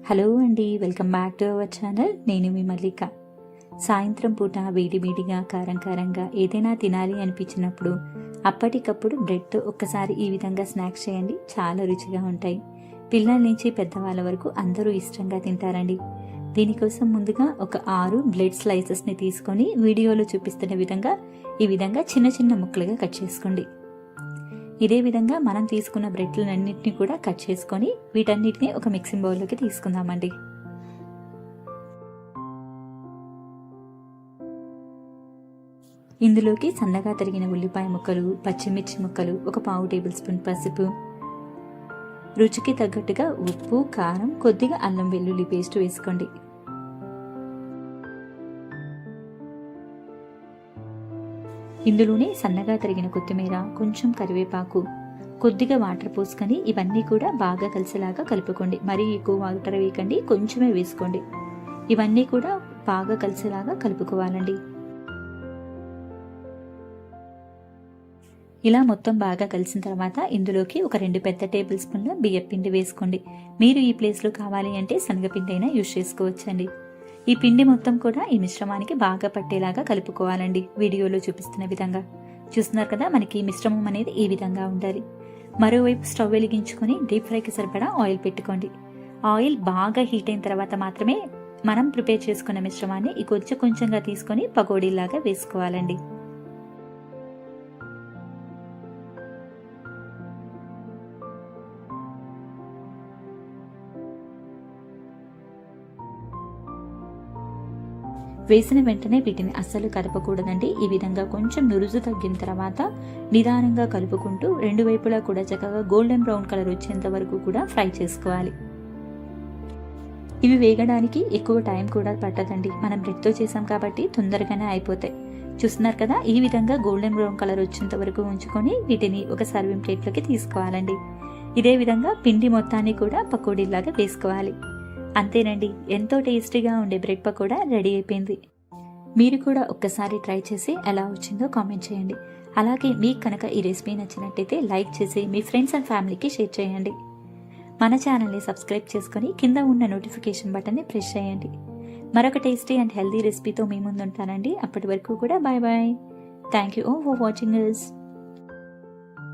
Hello అండి, welcome back to our channel. నేను మీ మల్లిక. సాయంత్రం పూట వేడివేడిగా కారంగా ఏదైనా తినాలి అనిపించినప్పుడు అప్పటికప్పుడు బ్రెడ్తో ఒక్కసారి ఈ విధంగా స్నాక్స్ చేయండి. చాలా రుచిగా ఉంటాయి. పిల్లల నుంచి పెద్దవాళ్ళ వరకు అందరూ ఇష్టంగా తింటారండి. దీనికోసం ముందుగా ఒక 6 బ్రెడ్ స్లైసెస్ని తీసుకొని వీడియోలో చూపిస్తున్న విధంగా ఈ విధంగా చిన్న చిన్న ముక్కలుగా కట్ చేసుకోండి. ఇదే విధంగా మనం తీసుకున్న బ్రెడ్లన్నింటినీ కూడా కట్ చేసుకొని వీటన్నిటిని ఒక మిక్సింగ్ బౌల్లోకి తీసుకుందామండి. ఇందులోకి సన్నగా తరిగిన ఉల్లిపాయ ముక్కలు, పచ్చిమిర్చి ముక్కలు, ఒక పావు టేబుల్ స్పూన్ పసుపు, రుచికి తగ్గట్టుగా ఉప్పు, కారం, కొద్దిగా అల్లం వెల్లుల్లి పేస్ట్ వేసుకోండి. ఇందులోనే సన్నగా తరిగిన కొత్తిమీర, కొంచెం కరివేపాకు, కొద్దిగా వాటర్ పోసుకొని ఇవన్నీ కూడా బాగా కలిసేలాగా కలుపుకోండి. మరీ ఎక్కువ వాటర్ వేయకండి, కొంచెమే వేసుకోండి. ఇవన్నీ కూడా బాగా కలిసేలాగా కలుపుకోవాలండి. ఇలా మొత్తం బాగా కలిసిన తర్వాత ఇందులోకి ఒక 2 పెద్ద టేబుల్ స్పూన్ల బియ్యం పిండి వేసుకోండి. మీరు ఈ ప్లేస్లో కావాలి అంటే శనగపిండి అయినా యూజ్ చేసుకోవచ్చండి. ఈ పిండి మొత్తం కూడా ఈ మిశ్రమానికి బాగా పట్టేలాగా కలుపుకోవాలండి. వీడియోలో చూపిస్తున్న విధంగా చూస్తున్నారు కదా, మనకి మిశ్రమం అనేది ఈ విధంగా ఉండాలి. మరోవైపు స్టవ్ వెలిగించుకొని డీప్ ఫ్రైకి సరిపడా ఆయిల్ పెట్టుకోండి. ఆయిల్ బాగా హీట్ అయిన తర్వాత మాత్రమే మనం ప్రిపేర్ చేసుకున్న మిశ్రమాన్ని కొంచెం కొంచెంగా తీసుకొని పకోడీలాగా వేసుకోవాలండి. వేసిన వెంటనే వీటిని అస్సలు కలపకూడదండి. ఈ విధంగా కొంచెం నురుజు తగ్గిన తర్వాత నిదానంగా కలుపుకుంటూ 2 వైపులా కూడా చక్కగా గోల్డెన్ బ్రౌన్ కలర్ వచ్చేంత వరకు కూడా ఫ్రై చేసుకోవాలి. ఇవి వేగడానికి ఎక్కువ టైం కూడా పట్టదండి. మనం బ్రెడ్తో చేసాం కాబట్టి తొందరగానే అయిపోతాయి. చూస్తున్నారు కదా, ఈ విధంగా గోల్డెన్ బ్రౌన్ కలర్ వచ్చేంత వరకు ఉంచుకొని వీటిని ఒక సర్వింగ్ ప్లేట్లోకి తీసుకోవాలండి. ఇదే విధంగా పిండి మొత్తాన్ని కూడా పకోడీలాగా వేసుకోవాలి. అంతేనండి, ఎంతో టేస్టీగా ఉండే బ్రెడ్ పకోడా రెడీ అయిపోయింది. మీరు కూడా ఒక్కసారి ట్రై చేసి ఎలా వచ్చిందో కామెంట్ చేయండి. అలాగే మీకు కనుక ఈ రెసిపీ నచ్చినట్టయితే లైక్ చేసి మీ ఫ్రెండ్స్ అండ్ ఫ్యామిలీకి షేర్ చేయండి. మన ఛానల్ని సబ్స్క్రైబ్ చేసుకొని కింద ఉన్న నోటిఫికేషన్ బటన్ని ప్రెస్ చేయండి. మరొక టేస్టీ అండ్ హెల్దీ రెసిపీతో మీ ముందు ఉంటానండి. అప్పటి వరకు కూడా bye bye. Thank you for watching us.